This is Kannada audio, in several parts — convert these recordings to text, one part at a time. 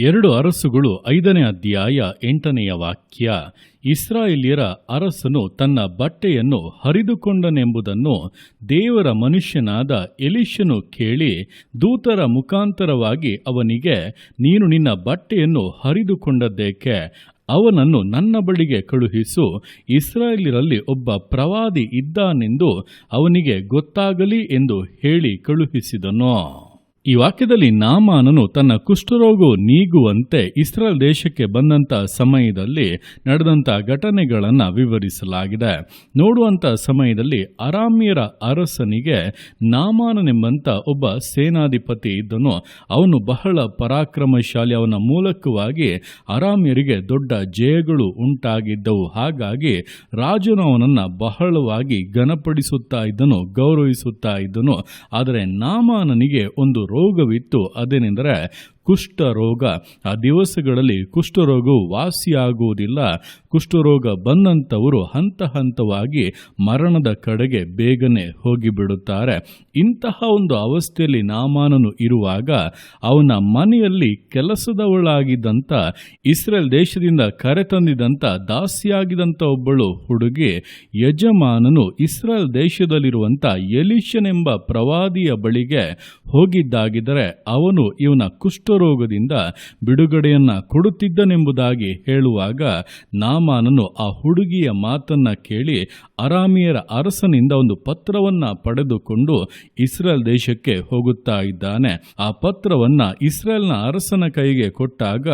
2 ಅರಸುಗಳು 5ನೇ ಅಧ್ಯಾಯ 8ನೆಯ ವಾಕ್ಯ. ಇಸ್ರಾಯೇಲ್ಯರ ಅರಸನು ತನ್ನ ಬಟ್ಟೆಯನ್ನು ಹರಿದುಕೊಂಡನೆಂಬುದನ್ನು ದೇವರ ಮನುಷ್ಯನಾದ ಎಲೀಷನು ಕೇಳಿ ದೂತರ ಮುಖಾಂತರವಾಗಿ ಅವನಿಗೆ, ನೀನು ನಿನ್ನ ಬಟ್ಟೆಯನ್ನು ಹರಿದುಕೊಂಡದ್ದೇಕೆ? ಅವನನ್ನು ನನ್ನ ಬಳಿಗೆ ಕಳುಹಿಸು, ಇಸ್ರಾಯೇಲ್ಯರಲ್ಲಿ ಒಬ್ಬ ಪ್ರವಾದಿ ಇದ್ದಾನೆಂದು ಅವನಿಗೆ ಗೊತ್ತಾಗಲಿ ಎಂದು ಹೇಳಿ ಕಳುಹಿಸಿದನು. ಈ ವಾಕ್ಯದಲ್ಲಿ ನಾಮಾನನು ತನ್ನ ಕುಷ್ಠರೋಗವು ನೀಗುವಂತೆ ಇಸ್ರಾಯೇಲ್ ದೇಶಕ್ಕೆ ಬಂದಂಥ ಸಮಯದಲ್ಲಿ ನಡೆದಂಥ ಘಟನೆಗಳನ್ನು ವಿವರಿಸಲಾಗಿದೆ. ನೋಡುವಂಥ ಸಮಯದಲ್ಲಿ ಅರಾಮ್ಯರ ಅರಸನಿಗೆ ನಾಮಾನನೆಂಬಂಥ ಒಬ್ಬ ಸೇನಾಧಿಪತಿ ಇದ್ದನು. ಅವನು ಬಹಳ ಪರಾಕ್ರಮಶಾಲಿ. ಅವನ ಮೂಲಕವಾಗಿ ಅರಾಮ್ಯರಿಗೆ ದೊಡ್ಡ ಜಯಗಳು ಉಂಟಾಗಿದ್ದವು. ಹಾಗಾಗಿ ರಾಜನು ಅವನನ್ನು ಬಹಳವಾಗಿ ಘನಪಡಿಸುತ್ತಾ ಇದ್ದನು, ಗೌರವಿಸುತ್ತಾ ಇದ್ದನು. ಆದರೆ ನಾಮಾನನಿಗೆ ಒಂದು ರೋಗವಿತ್ತು. ಅದೇನೆಂದರೆ ಕುಷ್ಠರೋಗ. ಆ ದಿವಸಗಳಲ್ಲಿ ಕುಷ್ಠರೋಗವು ವಾಸಿಯಾಗುವುದಿಲ್ಲ. ಕುಷ್ಠರೋಗ ಬಂದಂಥವರು ಹಂತ ಹಂತವಾಗಿ ಮರಣದ ಕಡೆಗೆ ಬೇಗನೆ ಹೋಗಿಬಿಡುತ್ತಾರೆ. ಇಂತಹ ಒಂದು ಅವಸ್ಥೆಯಲ್ಲಿ ನಾಮಾನನು ಇರುವಾಗ ಅವನ ಮನೆಯಲ್ಲಿ ಕೆಲಸದವಳಾಗಿದ್ದಂಥ ಇಸ್ರೇಲ್ ದೇಶದಿಂದ ಕರೆತಂದಿದಂಥ ದಾಸಿಯಾಗಿದ್ದಂಥ ಒಬ್ಬಳು ಹುಡುಗಿ, ಯಜಮಾನನು ಇಸ್ರೇಲ್ ದೇಶದಲ್ಲಿರುವಂಥ ಎಲೀಷನೆಂಬ ಪ್ರವಾದಿಯ ಬಳಿಗೆ ಹೋಗಿದ್ದಾಗಿದ್ದರೆ ಅವನು ಇವನ ಕುಷ್ಠರೋಗದಿಂದ ಬಿಡುಗಡೆಯನ್ನ ಕೊಡುತ್ತಿದ್ದನೆಂಬುದಾಗಿ ಹೇಳುವಾಗ ನಾಮಾನನು ಆ ಹುಡುಗಿಯ ಮಾತನ್ನ ಕೇಳಿ ಅರಾಮಿಯರ ಅರಸನಿಂದ ಒಂದು ಪತ್ರವನ್ನ ಪಡೆದುಕೊಂಡು ಇಸ್ರೇಲ್ ದೇಶಕ್ಕೆ ಹೋಗುತ್ತಾ ಇದ್ದಾನೆ. ಆ ಪತ್ರವನ್ನ ಇಸ್ರೇಲ್ನ ಅರಸನ ಕೈಗೆ ಕೊಟ್ಟಾಗ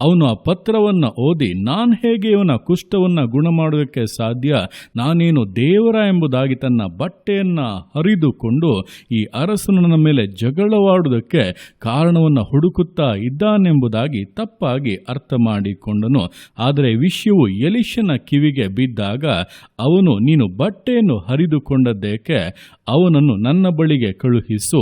ಅವನು ಆ ಪತ್ರವನ್ನ ಓದಿ, ನಾನು ಹೇಗೆ ಇವನ ಕುಷ್ಠವನ್ನ ಗುಣ ಮಾಡೋದಕ್ಕೆ ಸಾಧ್ಯ? ನಾನೇನು ದೇವರ ಎಂಬುದಾಗಿ ತನ್ನ ಬಟ್ಟೆಯನ್ನ ಹರಿದುಕೊಂಡು ಈ ಅರಸನ ಮೇಲೆ ಜಗಳವಾಡುವುದಕ್ಕೆ ಕಾರಣವನ್ನು ಹುಡುಕುತ್ತಾ ಇದ್ದಾನೆಂಬುದಾಗಿ ತಪ್ಪಾಗಿ ಅರ್ಥ ಮಾಡಿಕೊಂಡನು. ಆದರೆ ವಿಷಯವು ಎಲೀಷನ ಕಿವಿಗೆ ಬಿದ್ದಾಗ ಅವನು, ನೀನು ಬಟ್ಟೆಯನ್ನು ಹರಿದುಕೊಂಡದ್ದೇಕೆ? ಅವನನ್ನು ನನ್ನ ಬಳಿಗೆ ಕಳುಹಿಸು,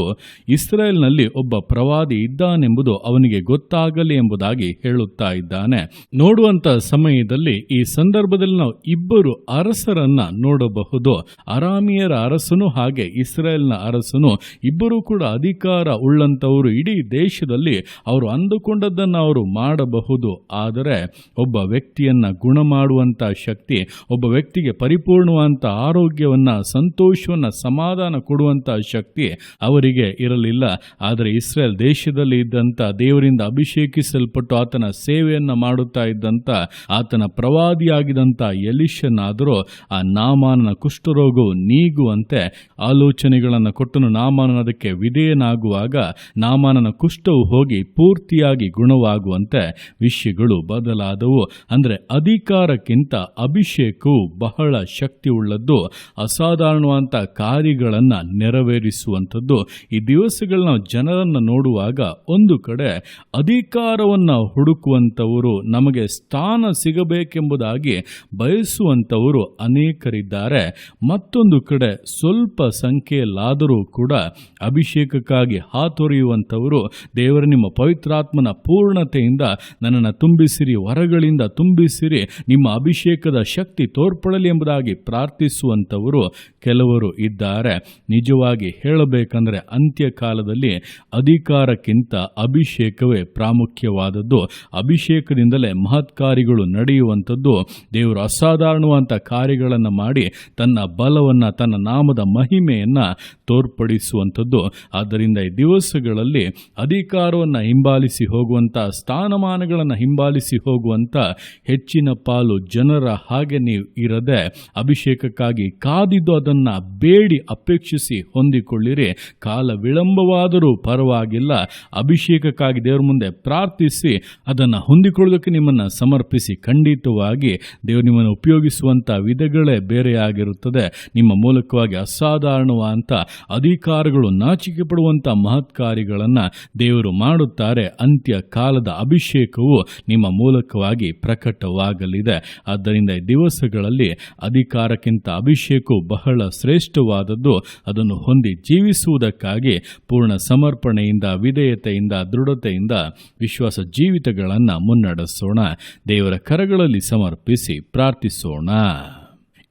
ಇಸ್ರಾಯೇಲ್ನಲ್ಲಿ ಒಬ್ಬ ಪ್ರವಾದಿ ಇದ್ದಾನೆಂಬುದು ಅವನಿಗೆ ಗೊತ್ತಾಗಲಿ ಎಂಬುದಾಗಿ ಹೇಳುತ್ತಾ ಇದ್ದಾನೆ. ನೋಡುವಂತ ಸಮಯದಲ್ಲಿ ಈ ಸಂದರ್ಭದಲ್ಲಿ ನಾವು ಇಬ್ಬರು ಅರಸರನ್ನ ನೋಡಬಹುದು. ಅರಾಮಿಯರ ಅರಸನು ಹಾಗೆ ಇಸ್ರಾಯೇಲ್ನ ಅರಸನು ಇಬ್ಬರೂ ಕೂಡ ಅಧಿಕಾರ ಉಳ್ಳಂತವರು. ಇಡೀ ದೇಶದಲ್ಲಿ ಅವರು ಅಂದುಕೊಂಡದ್ದನ್ನು ಅವರು ಮಾಡಬಹುದು. ಆದರೆ ಒಬ್ಬ ವ್ಯಕ್ತಿಯನ್ನ ಗುಣ ಮಾಡುವಂತ ಶಕ್ತಿ, ಒಬ್ಬ ವ್ಯಕ್ತಿಗೆ ಪರಿಪೂರ್ಣವಾದಂತ ಆರೋಗ್ಯವನ್ನ, ಸಂತೋಷವನ್ನ, ಸಮಾಧಾನ ಕೊಡುವಂತ ಶಕ್ತಿ ಅವರಿಗೆ ಇರಲಿಲ್ಲ. ಆದರೆ ಇಸ್ರೇಲ್ ದೇಶದಲ್ಲಿ ಇದ್ದಂತ ದೇವರಿಂದ ಅಭಿಷೇಕಿಸಲ್ಪಟ್ಟು ಆತನ ಸೇವೆಯನ್ನ ಮಾಡುತ್ತಾ ಇದ್ದಂತ ಆತನ ಪ್ರವಾದಿಯಾಗಿದ್ದಂತ ಎಲೀಷನಾದರೂ ಆ ನಾಮಾನನ ಕುಷ್ಠರೋಗವು ನೀಗುವಂತೆ ಆಲೋಚನೆಗಳನ್ನು ಕೊಟ್ಟನು. ನಾಮಾನನ ಅದಕ್ಕೆ ವಿಧೇಯನಾಗುವಾಗ ನಾಮಾನನ ಕುಷ್ಠವು ಹೋಗಿ ಪೂರ್ತಿಯಾಗಿ ಗುಣವಾಗುವಂತೆ ವಿಷಯಗಳು ಬದಲಾದವು. ಅಂದರೆ ಅಧಿಕಾರಕ್ಕಿಂತ ಅಭಿಷೇಕವು ಬಹಳ ಶಕ್ತಿ ಉಳ್ಳದ್ದು, ಅಸಾಧಾರಣವಾದಂಥ ಕಾರ್ಯಗಳನ್ನ ನೆರವೇರಿಸುವಂಥದ್ದು. ಈ ದಿವಸಗಳು ನಾವು ಜನರನ್ನು ನೋಡುವಾಗ ಒಂದು ಕಡೆ ಅಧಿಕಾರವನ್ನ ಹುಡುಕುವಂಥವರು, ನಮಗೆ ಸ್ಥಾನ ಸಿಗಬೇಕೆಂಬುದಾಗಿ ಬಯಸುವಂಥವರು ಅನೇಕರಿದ್ದಾರೆ. ಮತ್ತೊಂದು ಕಡೆ ಸ್ವಲ್ಪ ಸಂಖ್ಯೆಯಲ್ಲಾದರೂ ಕೂಡ ಅಭಿಷೇಕಕ್ಕಾಗಿ ಹಾತೊರೆಯುವಂಥವರು, ದೇವರ ನಿಮ್ಮ ಪವಿತ್ರಾತ್ಮನ ಪೂರ್ಣತೆಯಿಂದ ನನ್ನನ್ನು ತುಂಬಿಸಿರಿ, ವರಗಳಿಂದ ತುಂಬಿಸಿರಿ, ನಿಮ್ಮ ಅಭಿಷೇಕದ ಶಕ್ತಿ ತೋರ್ಪಡಲಿ ಎಂಬುದಾಗಿ ಪ್ರಾರ್ಥಿಸುವಂಥವರು ಕೆಲವರು ಇದ್ದಾರೆ. ನಿಜವಾಗಿ ಹೇಳಬೇಕಂದ್ರೆ ಅಂತ್ಯಕಾಲದಲ್ಲಿ ಅಧಿಕಾರಕ್ಕಿಂತ ಅಭಿಷೇಕವೇ ಪ್ರಾಮುಖ್ಯವಾದದ್ದು. ಅಭಿಷೇಕದಿಂದಲೇ ಮಹತ್ಕಾರ್ಯಗಳು ನಡೆಯುವಂಥದ್ದು. ದೇವರು ಅಸಾಧಾರಣವಾದಂಥ ಕಾರ್ಯಗಳನ್ನು ಮಾಡಿ ತನ್ನ ಬಲವನ್ನ, ತನ್ನ ನಾಮದ ಮಹಿಮೆಯನ್ನ ತೋರ್ಪಡಿಸುವಂಥದ್ದು. ಆದ್ದರಿಂದ ಈ ದಿವಸಗಳಲ್ಲಿ ಅಧಿಕಾರವನ್ನು ಹಿಂಬಾಲಿಸಿ ಹೋಗುವಂಥ, ಸ್ಥಾನಮಾನಗಳನ್ನು ಹಿಂಬಾಲಿಸಿ ಹೋಗುವಂಥ ಹೆಚ್ಚಿನ ಪಾಲು ಜನರ ಹಾಗೆ ನೀವು ಇರದೆ ಅಭಿಷೇಕಕ್ಕಾಗಿ ಕಾದಿದ್ದು ಅದನ್ನು ಬೇಡಿ ಅಪೇಕ್ಷಿಸಿ ಹೊಂದಿಕೊಳ್ಳಿರಿ. ಕಾಲ ವಿಳಂಬವಾದರೂ ಪರವಾಗಿಲ್ಲ, ಅಭಿಷೇಕಕ್ಕಾಗಿ ದೇವರ ಮುಂದೆ ಪ್ರಾರ್ಥಿಸಿ ಅದನ್ನು ಹೊಂದಿಕೊಳ್ಳೋದಕ್ಕೆ ನಿಮ್ಮನ್ನು ಸಮರ್ಪಿಸಿ. ಖಂಡಿತವಾಗಿ ದೇವರು ನಿಮ್ಮನ್ನು ಉಪಯೋಗಿಸುವಂಥ ವಿಧಗಳೇ ಬೇರೆಯಾಗಿರುತ್ತದೆ. ನಿಮ್ಮ ಮೂಲಕವಾಗಿ ಅಸಾಧಾರಣವಾದಂಥ ಅಧಿಕಾರಗಳು, ನಾಚಿಕೆ ಪಡುವಂಥ ಮಹತ್ ಕಾರ್ಯಗಳನ್ನು ದೇವರು ಮಾಡುತ್ತಾರೆ. ಅಂತ್ಯ ಕಾಲದ ಅಭಿಷೇಕವು ನಿಮ್ಮ ಮೂಲಕವಾಗಿ ಪ್ರಕಟವಾಗಲಿದೆ. ಆದ್ದರಿಂದ ಈ ದಿವಸಗಳಲ್ಲಿ ಅಧಿಕಾರಕ್ಕಿಂತ ಅಭಿಷೇಕವು ಬಹಳ ಶ್ರೇಷ್ಠವಾದದ್ದು. ಅದನ್ನು ಹೊಂದಿ ಜೀವಿಸುವುದಕ್ಕಾಗಿ ಪೂರ್ಣ ಸಮರ್ಪಣೆಯಿಂದ, ವಿಧೇಯತೆಯಿಂದ, ದೃಢತೆಯಿಂದ ವಿಶ್ವಾಸ ಜೀವಿತಗಳನ್ನು ಮುನ್ನಡೆಸೋಣ. ದೇವರ ಕರಗಳಲ್ಲಿ ಸಮರ್ಪಿಸಿ ಪ್ರಾರ್ಥಿಸೋಣ.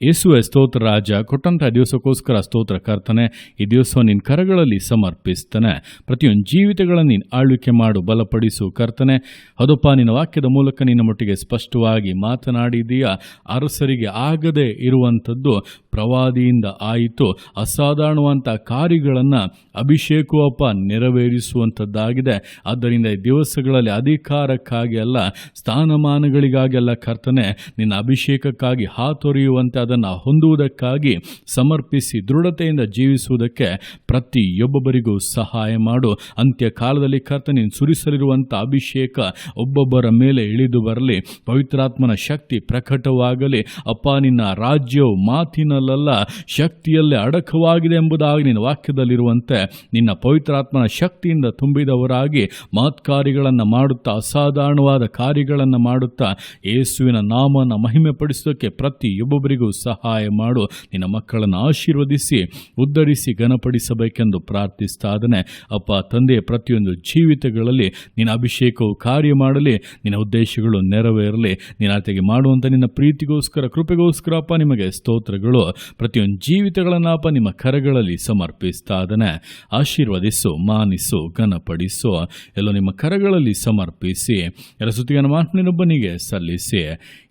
ಯೇಸುವೆ ಸ್ತೋತ್ರ ರಾಜ, ಕೊಟ್ಟಂಥ ದಿವಸಕ್ಕೋಸ್ಕರ ಸ್ತೋತ್ರ ಕರ್ತನೆ. ಈ ದಿವಸ ನಿನ್ನ ಕರಗಳಲ್ಲಿ ಸಮರ್ಪಿಸ್ತಾನೆ. ಪ್ರತಿಯೊಂದು ಜೀವಿತಗಳನ್ನು ನೀನು ಆಳ್ವಿಕೆ ಮಾಡು, ಬಲಪಡಿಸು ಕರ್ತನೆ. ಅದಪ್ಪ, ನಿನ್ನ ವಾಕ್ಯದ ಮೂಲಕ ನಿನ್ನ ಮಟ್ಟಿಗೆ ಸ್ಪಷ್ಟವಾಗಿ ಮಾತನಾಡಿದೀಯ. ಅರಸರಿಗೆ ಆಗದೆ ಇರುವಂಥದ್ದು ಪ್ರವಾದಿಯಿಂದ ಆಯಿತು. ಅಸಾಧಾರಣವಂಥ ಕಾರ್ಯಗಳನ್ನು ಅಭಿಷೇಕವಪ್ಪ ನೆರವೇರಿಸುವಂಥದ್ದಾಗಿದೆ. ಆದ್ದರಿಂದ ಈ ದಿವಸಗಳಲ್ಲಿ ಅಧಿಕಾರಕ್ಕಾಗಿ ಅಲ್ಲ, ಸ್ಥಾನಮಾನಗಳಿಗಾಗಿ ಅಲ್ಲ ಕರ್ತನೆ, ನಿನ್ನ ಅಭಿಷೇಕಕ್ಕಾಗಿ ಹಾತೊರೆಯುವಂತೆ ಅದನ್ನು ಹೊಂದುವುದಕ್ಕಾಗಿ ಸಮರ್ಪಿಸಿ ದೃಢತೆಯಿಂದ ಜೀವಿಸುವುದಕ್ಕೆ ಪ್ರತಿಯೊಬ್ಬೊಬ್ಬರಿಗೂ ಸಹಾಯ ಮಾಡು. ಅಂತ್ಯ ಕಾಲದಲ್ಲಿ ಕರ್ತನೆ, ನೀನು ಸುರಿಸಲಿರುವಂಥ ಅಭಿಷೇಕ ಒಬ್ಬೊಬ್ಬರ ಮೇಲೆ ಇಳಿದು ಬರಲಿ. ಪವಿತ್ರಾತ್ಮನ ಶಕ್ತಿ ಪ್ರಕಟವಾಗಲಿ. ಅಪ್ಪ, ನಿನ್ನ ರಾಜ್ಯವು ಮಾತಿನಲ್ಲ ಶಕ್ತಿಯಲ್ಲೇ ಅಡಕವಾಗಿದೆ ಎಂಬುದಾಗಿ ನಿನ್ನ ವಾಕ್ಯದಲ್ಲಿರುವಂತೆ ನಿನ್ನ ಪವಿತ್ರಾತ್ಮನ ಶಕ್ತಿಯಿಂದ ತುಂಬಿದವರಾಗಿ ಮಹತ್ಕಾರ್ಯಗಳನ್ನು ಮಾಡುತ್ತಾ, ಅಸಾಧಾರಣವಾದ ಕಾರ್ಯಗಳನ್ನು ಮಾಡುತ್ತಾ ಯೇಸುವಿನ ನಾಮನ ಮಹಿಮೆ ಪಡಿಸೋದಕ್ಕೆ ಪ್ರತಿಯೊಬ್ಬೊಬ್ಬರಿಗೂ ಸಹಾಯ ಮಾಡು. ನಿನ್ನ ಮಕ್ಕಳನ್ನು ಆಶೀರ್ವದಿಸಿ ಉದ್ಧರಿಸಿ ಘನಪಡಿಸಬೇಕೆಂದು ಪ್ರಾರ್ಥಿಸ್ತಾದನೆ. ಅಪ್ಪ ತಂದೆಯ ಪ್ರತಿಯೊಂದು ಜೀವಿತಗಳಲ್ಲಿ ನಿನ್ನ ಅಭಿಷೇಕವು ಕಾರ್ಯ ಮಾಡಲಿ, ನಿನ್ನ ಉದ್ದೇಶಗಳು ನೆರವೇರಲಿ. ನಿನ್ನ ಆತೆಗೆ ಮಾಡುವಂಥ ನಿನ್ನ ಪ್ರೀತಿಗೋಸ್ಕರ, ಕೃಪೆಗೋಸ್ಕರ ಅಪ್ಪ ನಿಮಗೆ ಸ್ತೋತ್ರಗಳು. ಪ್ರತಿಯೊಂದು ಜೀವಿತಗಳನ್ನು ಅಪ್ಪ ನಿಮ್ಮ ಕರಗಳಲ್ಲಿ ಸಮರ್ಪಿಸ್ತಾದನೆ. ಆಶೀರ್ವದಿಸು, ಮಾನಿಸು, ಘನಪಡಿಸು. ಎಲ್ಲ ನಿಮ್ಮ ಕರಗಳಲ್ಲಿ ಸಮರ್ಪಿಸಿ ಎಲ್ಲ ಸ್ತುತಿಯನ್ನು ಮಾತನಿನೊಬ್ಬನಿಗೆ ಸಲ್ಲಿಸಿ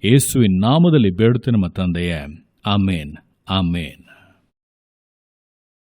ಯೇಸುವಿನ ನಾಮದಲ್ಲಿ ಬೇಡುತ್ತೇನೆ ನಮ್ಮ ತಂದೆಯೇ. ಆಮೇನ್, ಆಮೇನ್.